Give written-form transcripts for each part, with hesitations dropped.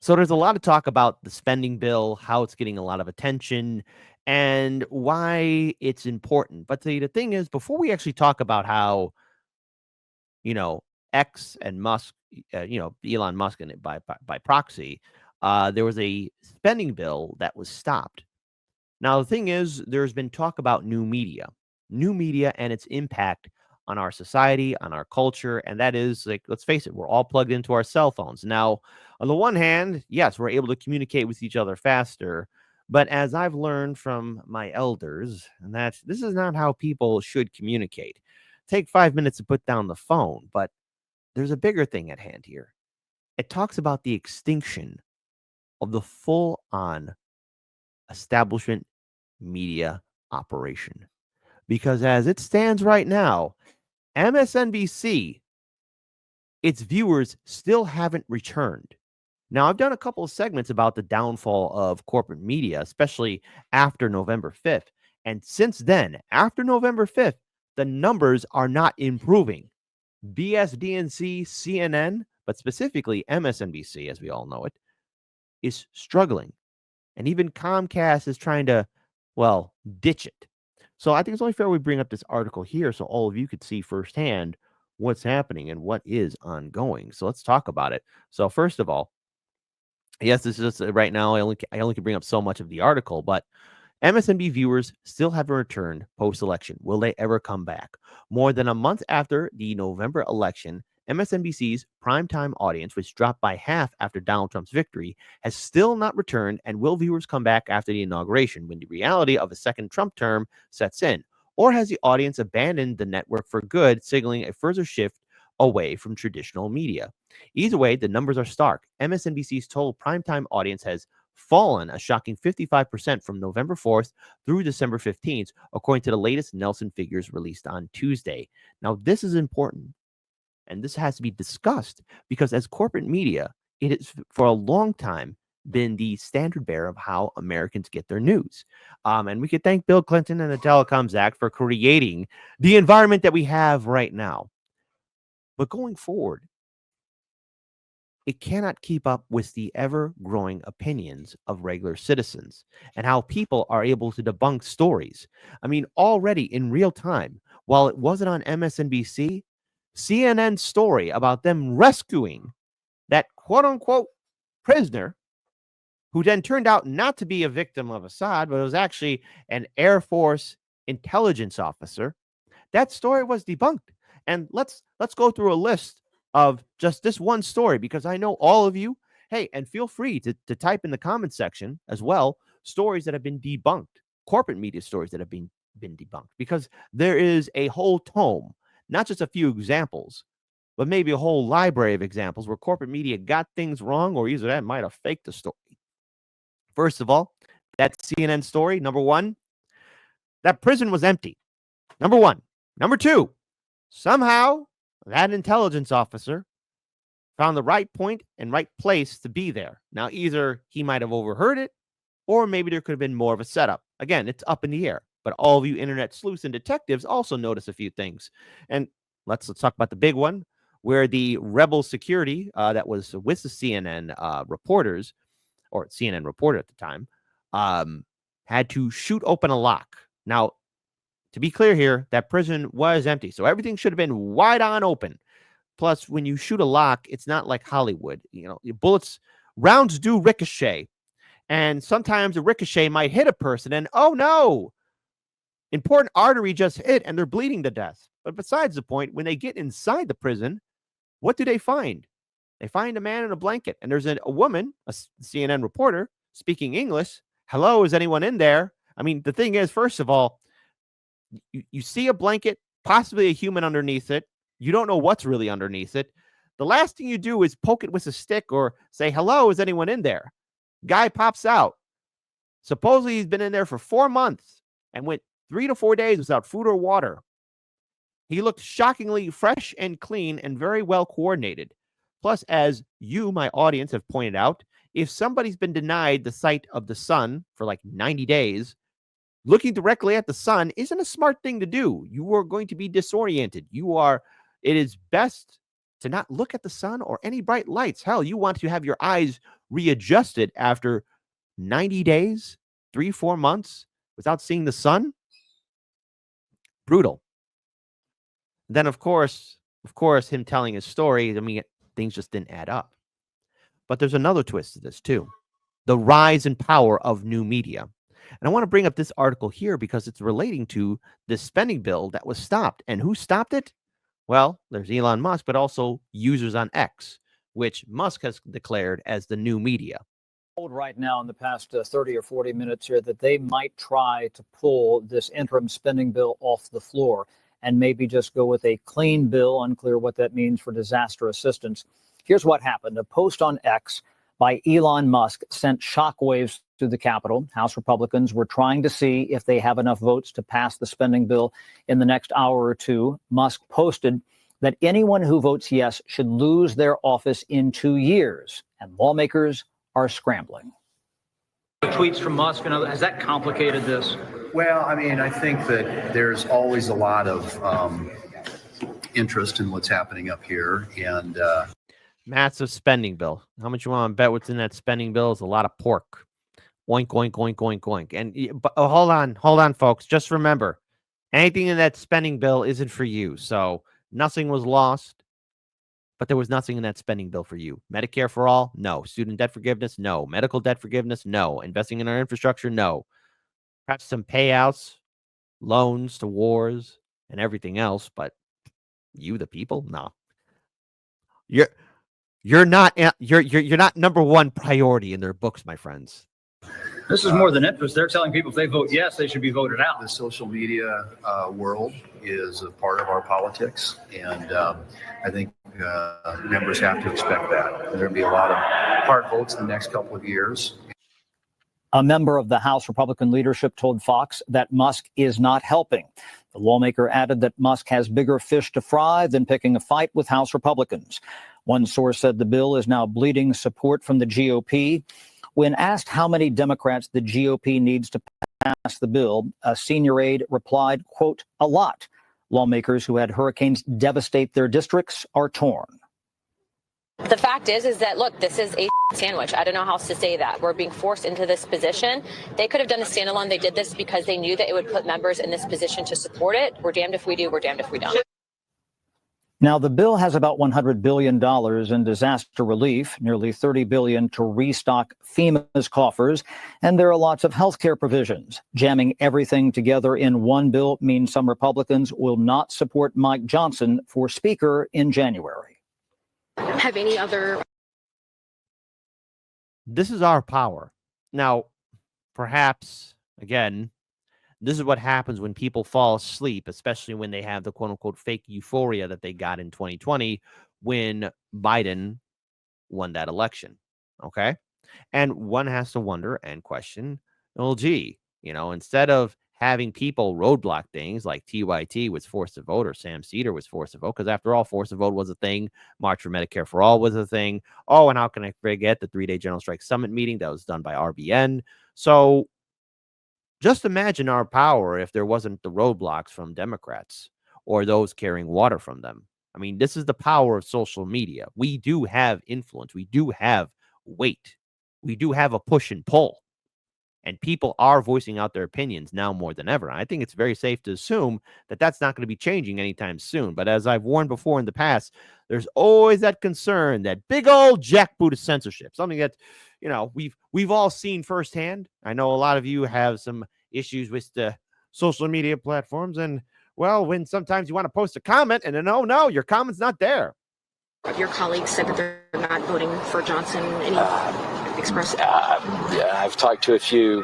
So there's a lot of talk about the spending bill, how it's getting a lot of attention, and why it's important. But the thing is, before we actually talk about how, you know, X and Musk, Elon Musk and it by proxy, there was a spending bill that was stopped. Now, the thing is, there's been talk about new media and its impact on our society, on our culture. And that is like, let's face it, we're all plugged into our cell phones. Now, on the one hand, yes, we're able to communicate with each other faster. But as I've learned from my elders, and that this is not how people should communicate. Take 5 minutes to put down the phone, but there's a bigger thing at hand here. It talks about the extinction of the full on establishment media operation. Because as it stands right now, MSNBC, its viewers still haven't returned. Now, I've done a couple of segments about the downfall of corporate media, especially after November 5th. And since then, after November 5th, the numbers are not improving. BSDNC, CNN, but specifically MSNBC, as we all know it, is struggling. And even Comcast is trying to, well, ditch it. So I think it's only fair we bring up this article here so all of you could see firsthand what's happening and what is ongoing. So let's talk about it. So first of all, yes, this is just right now. I only can bring up so much of the article, but MSNBC viewers still haven't returned post-election. Will they ever come back? More than a month after the November election, MSNBC's primetime audience, which dropped by half after Donald Trump's victory, has still not returned. And will viewers come back after the inauguration when the reality of a second Trump term sets in? Or has the audience abandoned the network for good, signaling a further shift away from traditional media? Either way, the numbers are stark. MSNBC's total primetime audience has fallen a shocking 55% from November 4th through December 15th, according to the latest Nelson figures released on Tuesday. Now, this is important, and this has to be discussed because as corporate media, it has for a long time been the standard bearer of how Americans get their news. And we could thank Bill Clinton and the Telecoms Act for creating the environment that we have right now. But going forward, it cannot keep up with the ever-growing opinions of regular citizens and how people are able to debunk stories. I mean, already in real time, while it wasn't on MSNBC, CNN's story about them rescuing that quote-unquote prisoner who then turned out not to be a victim of Assad, but was actually an Air Force intelligence officer, that story was debunked. And let's go through a list of just this one story because I know all of you. Hey, and feel free to type in the comment section as well stories that have been debunked, corporate media stories that have been debunked, because there is a whole tome, not just a few examples, but maybe a whole library of examples where corporate media got things wrong or either that might have faked the story. First of all, that CNN story, number one, that prison was empty. Number one. Number two, somehow that intelligence officer found the right point and right place to be there. Now, either he might have overheard it, or maybe there could have been more of a setup. Again, it's up in the air. But all of you internet sleuths and detectives also notice a few things. And let's talk about the big one, where the rebel security that was with the CNN reporters, or CNN reporter at the time, had to shoot open a lock. Now, to be clear here, that prison was empty. So everything should have been wide on open. Plus, when you shoot a lock, it's not like Hollywood. You know, bullets, rounds do ricochet. And sometimes a ricochet might hit a person and, oh no, important artery just hit and they're bleeding to death. But besides the point, when they get inside the prison, what do they find? They find a man in a blanket. And there's a woman, a CNN reporter, speaking English. Hello, is anyone in there? I mean, the thing is, first of all, you see a blanket, possibly a human underneath it. You don't know what's really underneath it. The last thing you do is poke it with a stick or say, hello, is anyone in there? Guy pops out. Supposedly he's been in there for 4 months and went 3 to 4 days without food or water. He looked shockingly fresh and clean and very well coordinated. Plus, as you, my audience, have pointed out, if somebody's been denied the sight of the sun for like 90 days, looking directly at the sun isn't a smart thing to do. You are going to be disoriented. It is best to not look at the sun or any bright lights. Hell, you want to have your eyes readjusted after 90 days, 3, 4 months without seeing the sun. Brutal. Then, of course, him telling his story, I mean, things just didn't add up. But there's another twist to this, too. The rise and power of new media. And I want to bring up this article here because it's relating to this spending bill that was stopped. And who stopped it? Well, there's Elon Musk, but also users on X, which Musk has declared as the new media. Right now in the past 30 or 40 minutes here that they might try to pull this interim spending bill off the floor and maybe just go with a clean bill. Unclear what that means for disaster assistance. Here's what happened. A post on X by Elon Musk sent shockwaves through the Capitol. House Republicans were trying to see if they have enough votes to pass the spending bill in the next hour or two. Musk posted that anyone who votes yes should lose their office in 2 years, and lawmakers are scrambling. The tweets from Musk, has that complicated this? Well, I mean, I think that there's always a lot of interest in what's happening up here, and massive spending bill. How much you want to bet what's in that spending bill is a lot of pork. Oink, oink, oink, oink, oink. And hold on, folks. Just remember, anything in that spending bill isn't for you. So nothing was lost, but there was nothing in that spending bill for you. Medicare for all? No. Student debt forgiveness? No. Medical debt forgiveness? No. Investing in our infrastructure? No. Perhaps some payouts, loans to wars, and everything else, but you, the people? No. You're not number one priority in their books, my friends. This is more than interest. They're telling people if they vote yes, they should be voted out. The social media world is a part of our politics, and I think members have to expect that. There's going to be a lot of hard votes in the next couple of years. A member of the House Republican leadership told Fox that Musk is not helping. The lawmaker added that Musk has bigger fish to fry than picking a fight with House Republicans. One source said the bill is now bleeding support from the GOP. When asked how many Democrats the GOP needs to pass the bill, a senior aide replied, quote, a lot. Lawmakers who had hurricanes devastate their districts are torn. The fact is that, look, this is a sandwich. I don't know how else to say that. We're being forced into this position. They could have done a standalone. They did this because they knew that it would put members in this position to support it. We're damned if we do. We're damned if we don't. Now, the bill has about $100 billion in disaster relief, nearly $30 billion to restock FEMA's coffers, and there are lots of health care provisions. Jamming everything together in one bill means some Republicans will not support Mike Johnson for Speaker in January. Have any other... This is our power. Now, perhaps, again, this is what happens when people fall asleep, especially when they have the quote-unquote fake euphoria that they got in 2020 when Biden won that election, okay? And one has to wonder and question, well, gee, instead of having people roadblock things like TYT was forced to vote or Sam Cedar was forced to vote, because after all, forced to vote was a thing. March for Medicare for All was a thing. Oh, and how can I forget the 3-day General Strike Summit meeting that was done by RBN? So just imagine our power if there wasn't the roadblocks from Democrats or those carrying water from them. I mean, this is the power of social media. We do have influence. We do have weight. We do have a push and pull. And people are voicing out their opinions now more than ever. I think it's very safe to assume that that's not going to be changing anytime soon. But as I've warned before in the past, there's always that concern, that big old jackboot of censorship, something that, we've all seen firsthand. I know a lot of you have some issues with the social media platforms. And, well, when sometimes you want to post a comment and then, oh, no, your comment's not there. Your colleagues said that they're not voting for Johnson. Any express? I've talked to a few,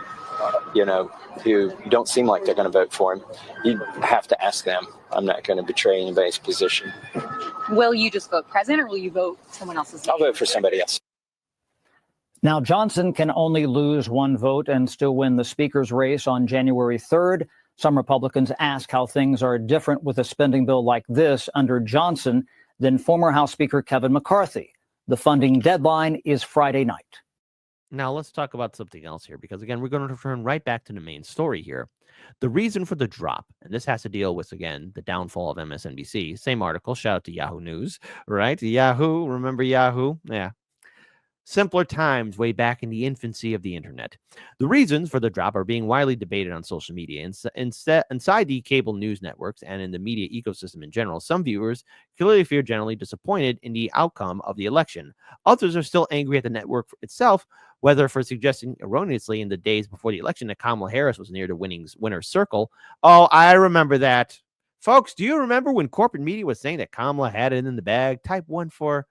who don't seem like they're going to vote for him. You have to ask them. I'm not going to betray anybody's position. Will you just vote president or will you vote someone else's? I'll vote for somebody else. Now, Johnson can only lose one vote and still win the speaker's race on January 3rd. Some Republicans ask how things are different with a spending bill like this under Johnson than former House Speaker Kevin McCarthy. The funding deadline is Friday night. Now, let's talk about something else here, because, again, we're going to return right back to the main story here. The reason for the drop, and this has to deal with, again, the downfall of MSNBC. Same article, shout out to Yahoo News, right? Yahoo, remember Yahoo? Yeah. simpler times way back in the infancy of the internet. The reasons for the drop are being widely debated on social media. Inside the cable news networks and in the media ecosystem in general, some viewers clearly feel generally disappointed in the outcome of the election. Others are still angry at the network itself, whether for suggesting erroneously in the days before the election that Kamala Harris was near the winner's circle. Oh, I remember that. Folks, do you remember when corporate media was saying that Kamala had it in the bag? Type 1 for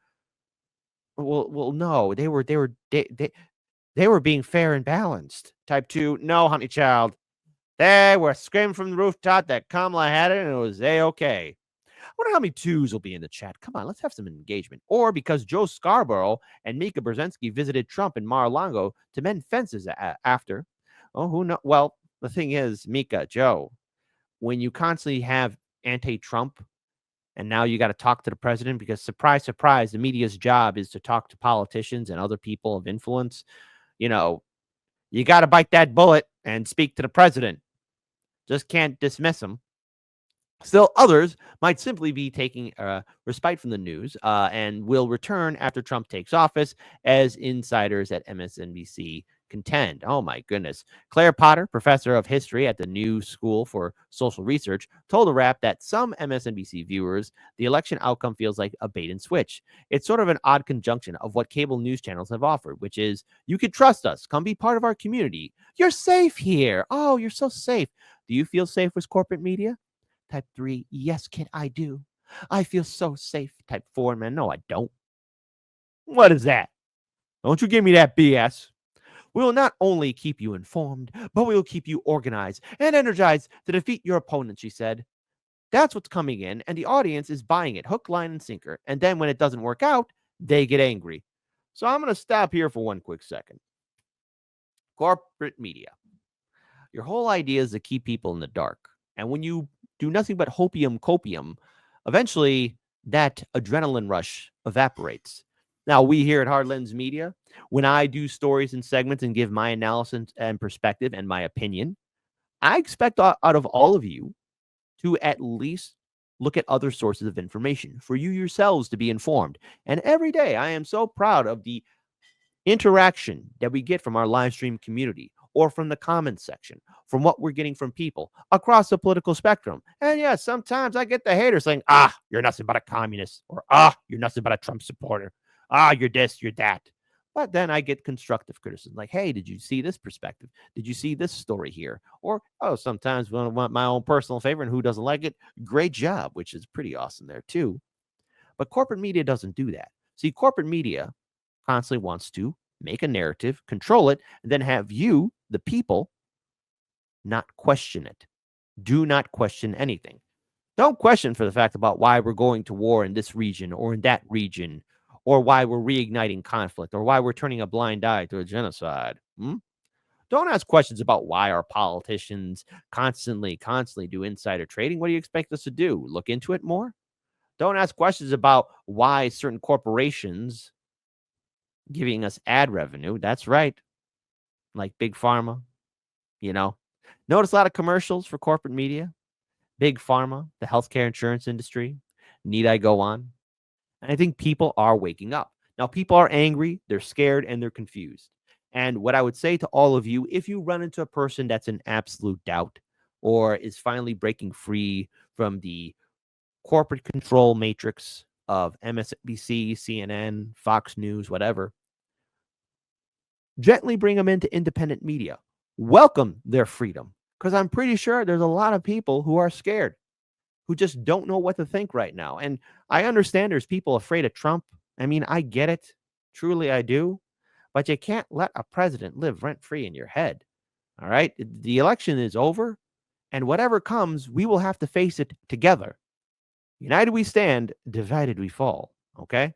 no, they were being fair and balanced. Type 2, no, honey child. They were screaming from the rooftop that Kamala had it and it was a-okay. I wonder how many twos will be in the chat. Come on, let's have some engagement. Or because Joe Scarborough and Mika Brzezinski visited Trump in Mar-a-Lago to mend fences after. Oh, who knows? Well, the thing is, Mika, Joe, when you constantly have anti-Trump and now you got to talk to the president because, surprise, surprise, the media's job is to talk to politicians and other people of influence. You know, you got to bite that bullet and speak to the president. Just can't dismiss him. Still, others might simply be taking respite from the news and will return after Trump takes office, as insiders at MSNBC contend. Oh, my goodness. Claire Potter, professor of history at the New School for Social Research, told a Wrap that some MSNBC viewers, the election outcome feels like a bait and switch. It's sort of an odd conjunction of what cable news channels have offered, which is, you can trust us, come be part of our community. You're safe here. Oh, you're so safe. Do you feel safe with corporate media? Type 3, yes, kid, I do. I feel so safe. Type 4, man, no, I don't. What is that? Don't you give me that BS. We will not only keep you informed, but we will keep you organized and energized to defeat your opponent, she said. That's what's coming in, and the audience is buying it, hook, line, and sinker. And then when it doesn't work out, they get angry. So I'm going to stop here for one quick second. Corporate media. Your whole idea is to keep people in the dark. And when you do nothing but hopium copium, eventually that adrenaline rush evaporates. Now, we here at Hard Lens Media, when I do stories and segments and give my analysis and perspective and my opinion, I expect out of all of you to at least look at other sources of information for you yourselves to be informed. And every day, I am so proud of the interaction that we get from our live stream community or from the comments section, from what we're getting from people across the political spectrum. And yeah, sometimes I get the haters saying, you're nothing but a communist, or you're nothing but a Trump supporter. You're this, you're that. But then I get constructive criticism like, hey, did you see this perspective? Did you see this story here? Or, sometimes when I want my own personal favorite and who doesn't like it, great job, which is pretty awesome there too. But corporate media doesn't do that. See, corporate media constantly wants to make a narrative, control it, and then have you, the people, not question it. Do not question anything. Don't question for the fact about why we're going to war in this region or in that region, or why we're reigniting conflict, or why we're turning a blind eye to a genocide. Don't ask questions about why our politicians constantly do insider trading. What do you expect us to do? Look into it more? Don't ask questions about why certain corporations giving us ad revenue. That's right. Like Big Pharma, Notice a lot of commercials for corporate media. Big Pharma, the healthcare insurance industry. Need I go on? And I think people are waking up. Now, people are angry, they're scared, and they're confused. And what I would say to all of you, if you run into a person that's in absolute doubt or is finally breaking free from the corporate control matrix of MSNBC, CNN, Fox News, whatever, gently bring them into independent media. Welcome their freedom, because I'm pretty sure there's a lot of people who are scared, who just don't know what to think right now. And I understand there's people afraid of Trump. I mean, I get it. Truly, I do. But you can't let a president live rent-free in your head. All right? The election is over, and whatever comes, we will have to face it together. United we stand, divided we fall. Okay?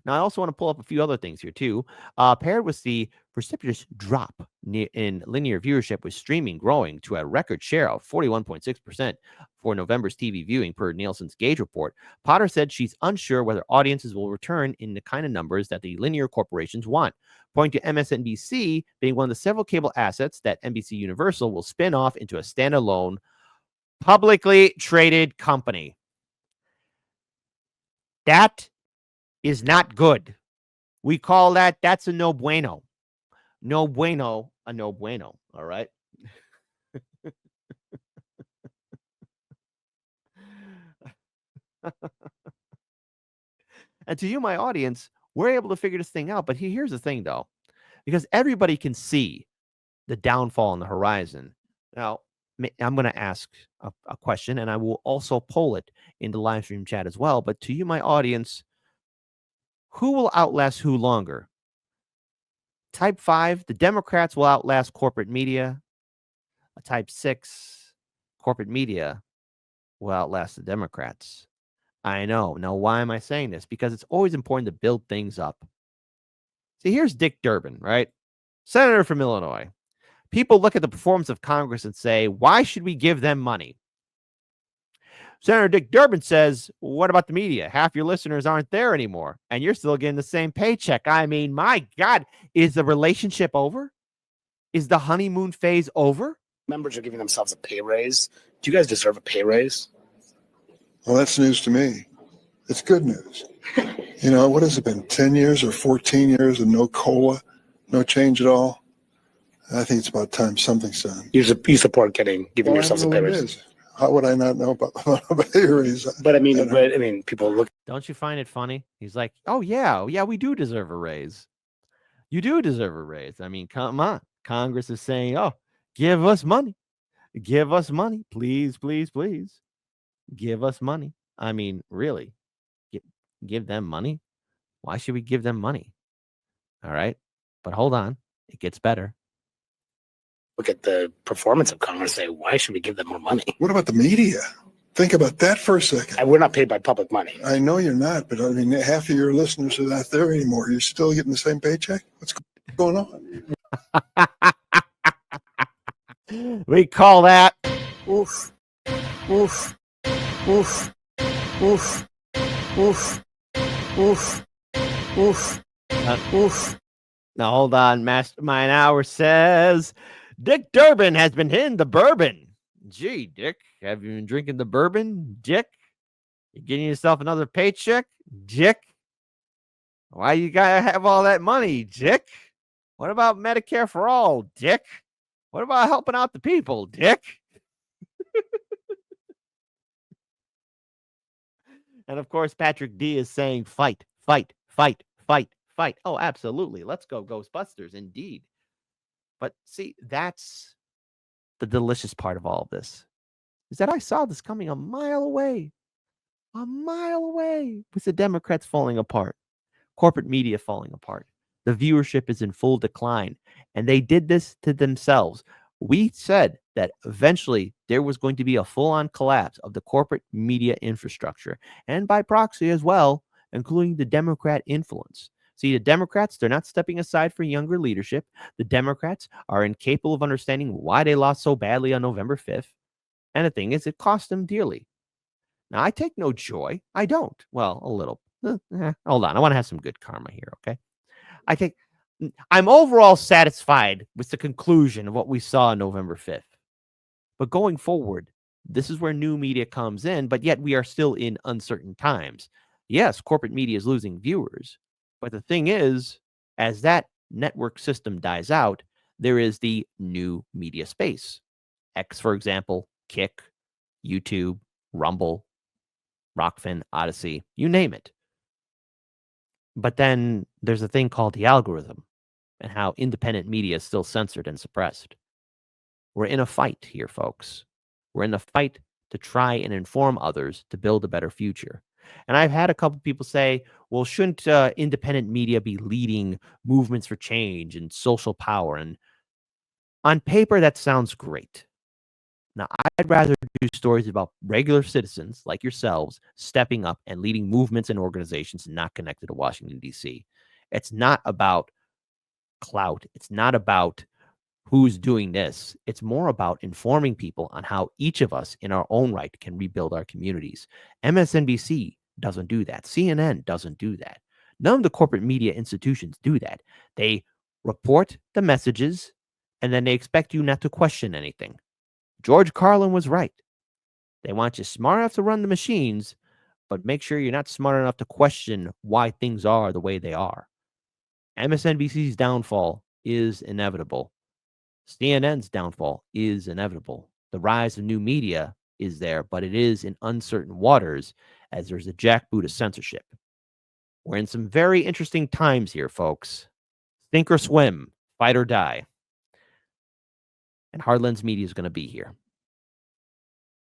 Now, I also want to pull up a few other things here, too. Paired with the precipitous drop in linear viewership, with streaming growing to a record share of 41.6% for November's TV viewing, per Nielsen's Gauge report, Potter said she's unsure whether audiences will return in the kind of numbers that the linear corporations want, pointing to MSNBC being one of the several cable assets that NBC Universal will spin off into a standalone, publicly traded company. That is not good. We call that's a no bueno. No bueno, a no bueno. All right. And to you, my audience, we're able to figure this thing out. But here's the thing, though, because everybody can see the downfall on the horizon. Now, I'm going to ask a question, and I will also poll it in the live stream chat as well. But to you, my audience, who will outlast who longer? Type 5, the Democrats will outlast corporate media. Type 6, corporate media will outlast the Democrats. I know. Now, why am I saying this? Because it's always important to build things up. See, here's Dick Durbin, right? Senator from Illinois. People look at the performance of Congress and say, why should we give them money? Senator Dick Durbin says, what about the media? Half your listeners aren't there anymore, and you're still getting the same paycheck. I mean, my God, is the relationship over? Is the honeymoon phase over? Members are giving themselves a pay raise. Do you guys deserve a pay raise? Well, that's news to me. It's good news. You know, what has it been, 10 years or 14 years of no COLA, no change at all? I think it's about time something's done. You support giving yourselves a pay raise. How would I not know about a pay raise? But I mean, people look. Don't you find it funny? He's like, oh, yeah, we do deserve a raise. You do deserve a raise. I mean, come on. Congress is saying, oh, give us money. Give us money. Please, please, please. Give us money. I mean, really, give them money? Why should we give them money? All right. But hold on. It gets better. Look at the performance of Congress. Say, why should we give them more money? What about the media? Think about that for a second. And we're not paid by public money. I know you're not, but I mean, half of your listeners are not there anymore. You're still getting the same paycheck? What's going on? We call that Oof. Oof. Oof. Oof. Oof. Oof. Oof. Oof. Now, hold on. Mastermind Hour says Dick Durbin has been hitting the bourbon. Gee, Dick, have you been drinking the bourbon? Dick, you getting yourself another paycheck? Dick, why you gotta have all that money? Dick, what about Medicare for all? Dick, what about helping out the people? Dick. And of course, Patrick D is saying fight, fight, fight, fight, fight. Oh, absolutely. Let's go, Ghostbusters, indeed. But see, that's the delicious part of all of this, is that I saw this coming a mile away with the Democrats falling apart, corporate media falling apart. The viewership is in full decline, and they did this to themselves. We said that eventually there was going to be a full-on collapse of the corporate media infrastructure, and by proxy as well, including the Democrat influence. See, the Democrats, they're not stepping aside for younger leadership. The Democrats are incapable of understanding why they lost so badly on November 5th. And the thing is, it cost them dearly. Now, I take no joy. I don't. Well, a little. Hold on. I want to have some good karma here, okay? I'm overall satisfied with the conclusion of what we saw on November 5th. But going forward, this is where new media comes in, but yet we are still in uncertain times. Yes, corporate media is losing viewers. But the thing is, as that network system dies out, there is the new media space. X, for example, Kick, YouTube, Rumble, Rockfin, Odyssey, you name it. But then there's a thing called the algorithm and how independent media is still censored and suppressed. We're in a fight here, folks. We're in a fight to try and inform others to build a better future. And I've had a couple people say, well, shouldn't independent media be leading movements for change and social power? And on paper, that sounds great. Now, I'd rather do stories about regular citizens like yourselves stepping up and leading movements and organizations not connected to Washington, D.C. It's not about clout. It's not about who's doing this. It's more about informing people on how each of us in our own right can rebuild our communities. MSNBC doesn't do that. CNN doesn't do that. None of the corporate media institutions do that. They report the messages and then they expect you not to question anything. George Carlin was right. They want you smart enough to run the machines, but make sure you're not smart enough to question why things are the way they are. MSNBC's downfall is inevitable. CNN's downfall is inevitable. The rise of new media is there, but it is in uncertain waters as there's a jackboot of censorship. We're in some very interesting times here, folks. Sink or swim, fight or die. And Hardlands Media is going to be here.